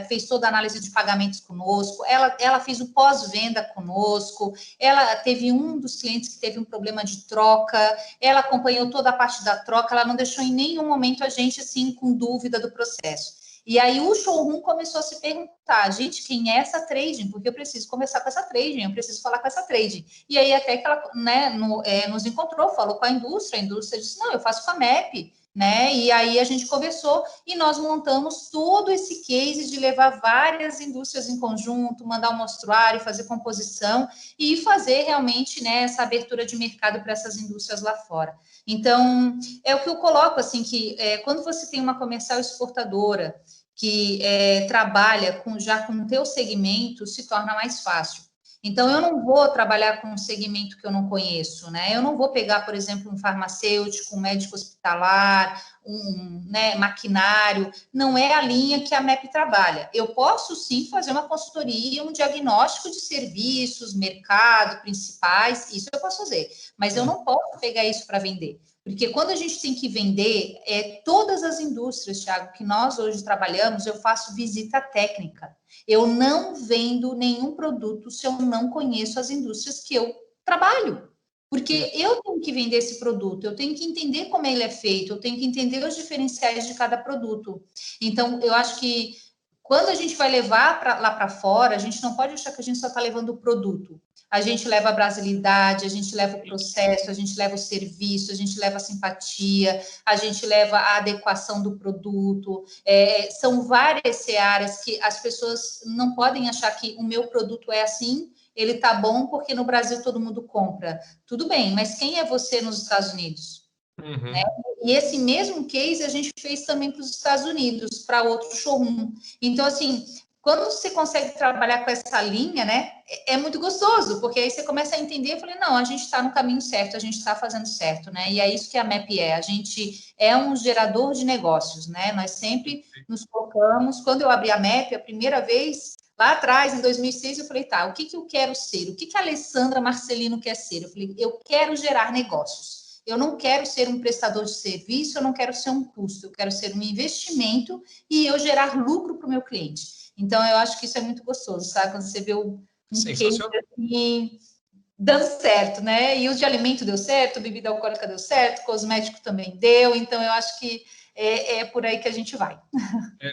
fez toda a análise de pagamentos conosco, ela fez o pós-venda conosco, ela teve um dos clientes que teve um problema de troca, ela acompanhou toda a parte da troca, ela não deixou em nenhum momento a gente, assim, com dúvida do processo. E aí o showroom começou a se perguntar, gente, quem é essa trading? Porque eu preciso conversar com essa trading, eu preciso falar com essa trading. E aí até que ela, né, nos encontrou, falou com a indústria disse, não, eu faço com a MEP, né? E aí a gente conversou e nós montamos todo esse case de levar várias indústrias em conjunto, mandar um mostruário, fazer composição e fazer realmente, né, essa abertura de mercado para essas indústrias lá fora. Então, é o que eu coloco, assim, que quando você tem uma comercial exportadora que trabalha já com o teu segmento, se torna mais fácil. Então, eu não vou trabalhar com um segmento que eu não conheço, né? Eu não vou pegar, por exemplo, um farmacêutico, um médico hospitalar, né, maquinário. Não é a linha que a MEP trabalha. Eu posso, sim, fazer uma consultoria, um diagnóstico de serviços, mercado, principais, isso eu posso fazer. Mas eu não posso pegar isso para vender. Porque quando a gente tem que vender, todas as indústrias, Thiago, que nós hoje trabalhamos, eu faço visita técnica. Eu não vendo nenhum produto se eu não conheço as indústrias que eu trabalho. Porque eu tenho que vender esse produto, eu tenho que entender como ele é feito, eu tenho que entender os diferenciais de cada produto. Então, eu acho que quando a gente vai levar lá para fora, a gente não pode achar que a gente só está levando o produto. A gente leva a brasilidade, a gente leva o processo, a gente leva o serviço, a gente leva a simpatia, a gente leva a adequação do produto. São várias searas que as pessoas não podem achar que o meu produto é assim, ele tá bom porque no Brasil todo mundo compra. Tudo bem, mas quem é você nos Estados Unidos? Uhum. Né? E esse mesmo case a gente fez também para os Estados Unidos, para outro showroom. Então, assim, quando você consegue trabalhar com essa linha, né, é muito gostoso, porque aí você começa a entender, eu falei, não, a gente está no caminho certo, a gente está fazendo certo, né, e é isso que a MEP a gente é um gerador de negócios, né, nós sempre nos colocamos, quando eu abri a MEP, a primeira vez, lá atrás, em 2006, eu falei, tá, o que eu quero ser? O que a Alessandra Marcelino quer ser? Eu falei, eu quero gerar negócios. Eu não quero ser um prestador de serviço, eu não quero ser um custo, eu quero ser um investimento e eu gerar lucro para o meu cliente. Então, eu acho que isso é muito gostoso, sabe? Quando você vê um case assim, dando certo, né? E o de alimento deu certo, bebida alcoólica deu certo, cosmético também deu. Então, eu acho que é por aí que a gente vai.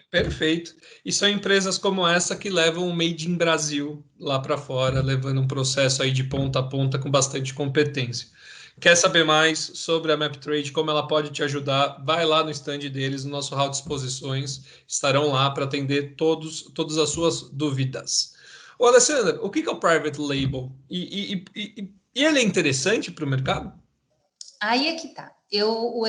Perfeito. E são empresas como essa que levam o Made in Brasil lá para fora, levando um processo aí de ponta a ponta com bastante competência. Quer saber mais sobre a MapTrade, como ela pode te ajudar? Vai lá no stand deles, no nosso hall de exposições, estarão lá para atender todas as suas dúvidas. Ô, Alessandra, o que é o Private Label? E ele é interessante para o mercado? Aí é que tá. Eu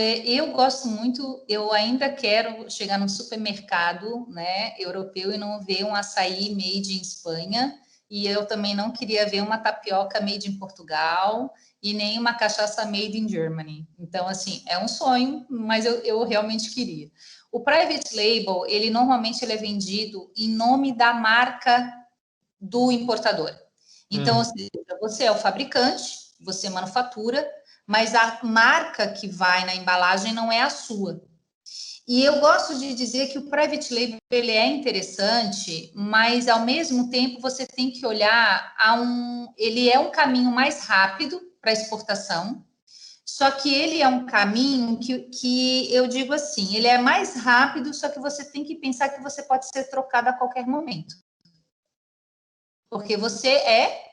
gosto muito, eu ainda quero chegar no supermercado, né, europeu e não ver um açaí made em Espanha, e eu também não queria ver uma tapioca made em Portugal e nem uma cachaça made in Germany. Então, assim, é um sonho, mas eu realmente queria. O private label, ele normalmente ele é vendido em nome da marca do importador. Então, ou seja, você é o fabricante, você manufatura, mas a marca que vai na embalagem não é a sua. E eu gosto de dizer que o private label ele é interessante, mas ao mesmo tempo você tem que olhar ele é um caminho mais rápido para exportação, só que ele é um caminho que eu digo assim, ele é mais rápido, só que você tem que pensar que você pode ser trocado a qualquer momento. Porque você é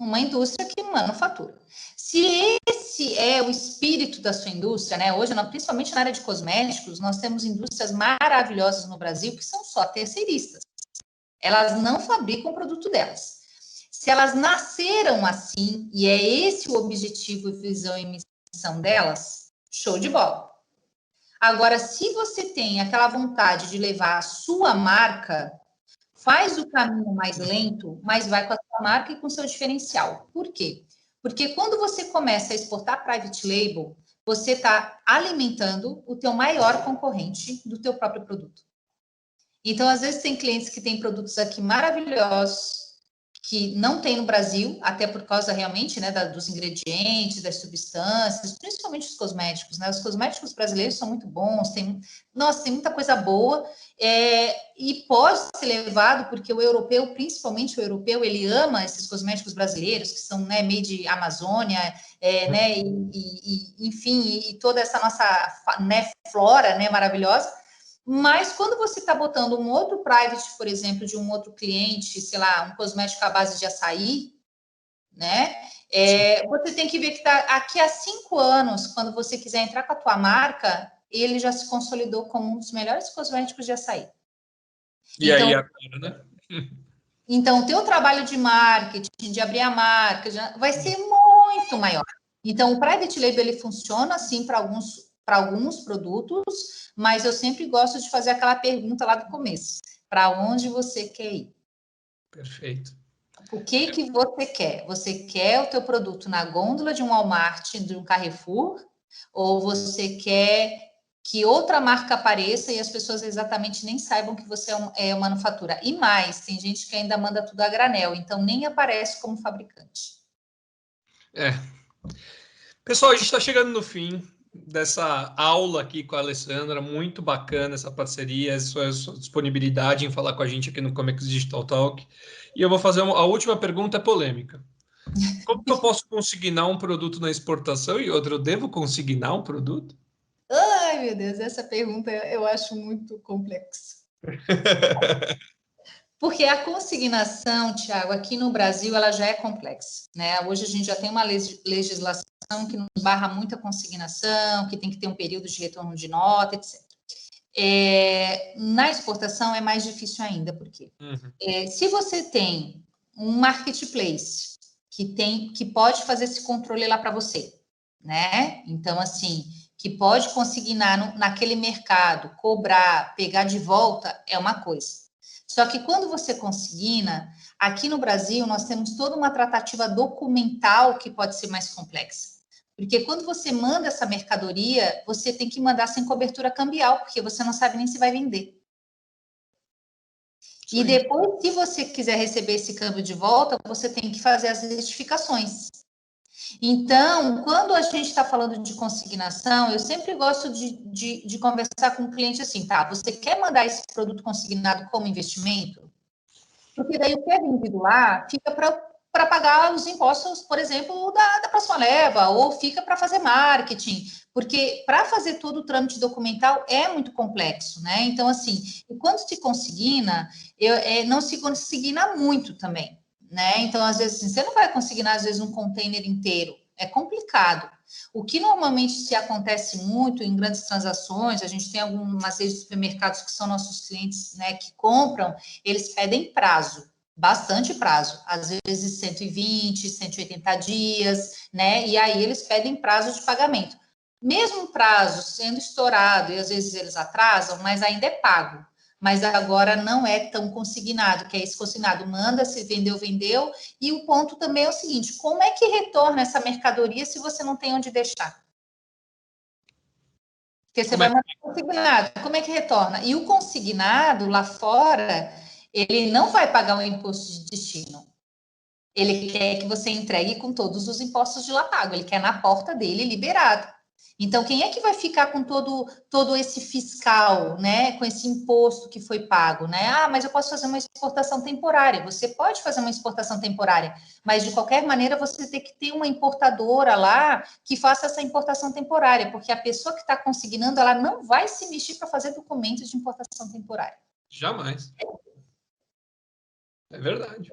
uma indústria que manufatura. Se esse é o espírito da sua indústria, né? Hoje, principalmente na área de cosméticos, nós temos indústrias maravilhosas no Brasil que são só terceiristas. Elas não fabricam o produto delas. Se elas nasceram assim, e é esse o objetivo, visão e missão delas, show de bola. Agora, se você tem aquela vontade de levar a sua marca, faz o caminho mais lento, mas vai com a sua marca e com o seu diferencial. Por quê? Porque quando você começa a exportar private label, você está alimentando o teu maior concorrente do teu próprio produto. Então, às vezes, tem clientes que têm produtos aqui maravilhosos, que não tem no Brasil, até por causa realmente, né, dos ingredientes, das substâncias, principalmente os cosméticos, né? Os cosméticos brasileiros são muito bons, tem muita coisa boa, e pode ser levado, porque o europeu, principalmente o europeu, ele ama esses cosméticos brasileiros, que são, né, made Amazônia, né, enfim, e toda essa nossa, né, flora, né, maravilhosa. Mas quando você está botando um outro private, por exemplo, de um outro cliente, sei lá, um cosmético à base de açaí, né? Você tem que ver que aqui a 5 anos, quando você quiser entrar com a tua marca, ele já se consolidou como um dos melhores cosméticos de açaí. E então, aí agora, né? Então, o teu trabalho de marketing, de abrir a marca, vai ser muito maior. Então, o private label ele funciona assim para alguns produtos, mas eu sempre gosto de fazer aquela pergunta lá do começo: para onde você quer ir? Perfeito. O que você quer? Você quer o teu produto na gôndola de um Walmart, de um Carrefour? Ou você quer que outra marca apareça e as pessoas exatamente nem saibam que você é uma manufatura? E mais, tem gente que ainda manda tudo a granel, então nem aparece como fabricante. Pessoal, a gente está chegando no fim dessa aula aqui com a Alessandra, muito bacana essa parceria, essa disponibilidade em falar com a gente aqui no Comex Digital Talk. E eu vou fazer a última pergunta polêmica. Como que eu posso consignar um produto na exportação e outro, eu devo consignar um produto? Ai, meu Deus, essa pergunta eu acho muito complexa. Porque a consignação, Tiago, aqui no Brasil, ela já é complexa, né? Hoje a gente já tem uma legislação que nos barra muita consignação, que tem que ter um período de retorno de nota, etc. Na exportação é mais difícil ainda, porque se você tem um marketplace que pode fazer esse controle lá para você, né? Então, assim, que pode consignar naquele mercado, cobrar, pegar de volta, é uma coisa. Só que quando você consigna, aqui no Brasil, nós temos toda uma tratativa documental que pode ser mais complexa. Porque quando você manda essa mercadoria, você tem que mandar sem cobertura cambial, porque você não sabe nem se vai vender. E depois, se você quiser receber esse câmbio de volta, você tem que fazer as retificações. Então, quando a gente está falando de consignação, eu sempre gosto de conversar com o cliente assim, tá? Você quer mandar esse produto consignado como investimento? Porque daí o que é vendido lá fica para pagar os impostos, por exemplo, da próxima leva, ou fica para fazer marketing, porque para fazer todo o trâmite documental é muito complexo, né? Então, assim, e quando se consigna, não se consigna muito também, né? Então, às vezes, assim, você não vai consignar, às vezes, um container inteiro, é complicado. O que normalmente se acontece muito em grandes transações, a gente tem algumas redes de supermercados que são nossos clientes, né, que compram, eles pedem prazo, bastante prazo, às vezes 120, 180 dias, né, e aí eles pedem prazo de pagamento. Mesmo o prazo sendo estourado, e às vezes eles atrasam, mas ainda é pago. Mas agora não é tão consignado, que é esse consignado, manda, se vendeu, vendeu, e o ponto também é o seguinte, como é que retorna essa mercadoria se você não tem onde deixar? Porque você vai mandar consignado, como é que retorna? E o consignado, lá fora, ele não vai pagar o imposto de destino. Ele quer que você entregue com todos os impostos de lá pago, ele quer na porta dele liberado. Então, quem é que vai ficar com todo esse fiscal, né? Com esse imposto que foi pago, né? Ah, mas eu posso fazer uma exportação temporária. Você pode fazer uma exportação temporária, mas de qualquer maneira você tem que ter uma importadora lá que faça essa importação temporária, porque a pessoa que está consignando, ela não vai se mexer para fazer documentos de importação temporária. Jamais. É verdade.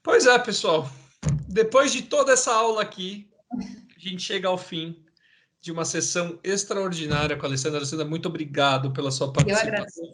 Pois é, pessoal. Depois de toda essa aula aqui, a gente chega ao fim de uma sessão extraordinária com a Alessandra. Alessandra, muito obrigado pela sua participação.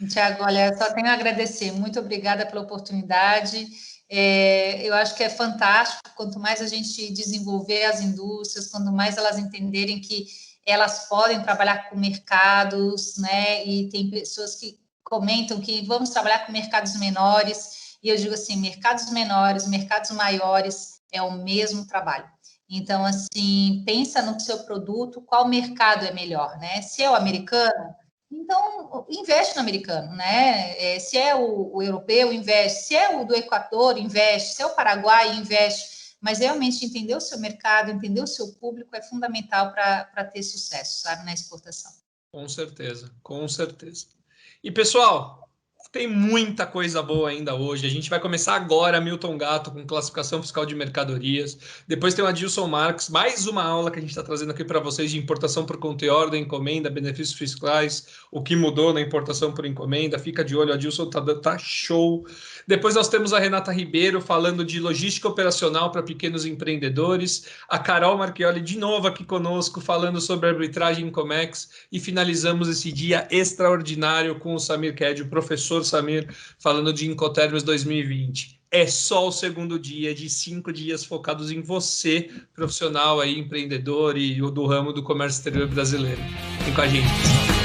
Tiago, olha, só tenho a agradecer. Muito obrigada pela oportunidade. Eu acho que é fantástico. Quanto mais a gente desenvolver as indústrias, quanto mais elas entenderem que elas podem trabalhar com mercados, né? E tem pessoas que comentam que vamos trabalhar com mercados menores. E eu digo assim, mercados menores, mercados maiores é o mesmo trabalho. Então, assim, pensa no seu produto, qual mercado é melhor, né? Se é o americano, então investe no americano, né? Se é o europeu, investe. Se é o do Equador, investe. Se é o Paraguai, investe. Mas realmente entender o seu mercado, entender o seu público é fundamental para ter sucesso, sabe, na exportação. Com certeza, com certeza. E, pessoal, tem muita coisa boa ainda hoje. A gente vai começar agora, Milton Gatto, com classificação fiscal de mercadorias. Depois tem o Adilson Marques, mais uma aula que a gente está trazendo aqui para vocês de importação por conta e ordem, encomenda, benefícios fiscais, o que mudou na importação por encomenda. Fica de olho, o Adilson tá show. Depois nós temos a Renata Ribeiro falando de logística operacional para pequenos empreendedores. A Carol Marchioli de novo aqui conosco falando sobre arbitragem em Comex. E finalizamos esse dia extraordinário com o Samir Ked, o professor Samir, falando de Incoterms 2020. É só o segundo dia de 5 dias focados em você, profissional aí, empreendedor e do ramo do comércio exterior brasileiro. Vem com a gente, pessoal.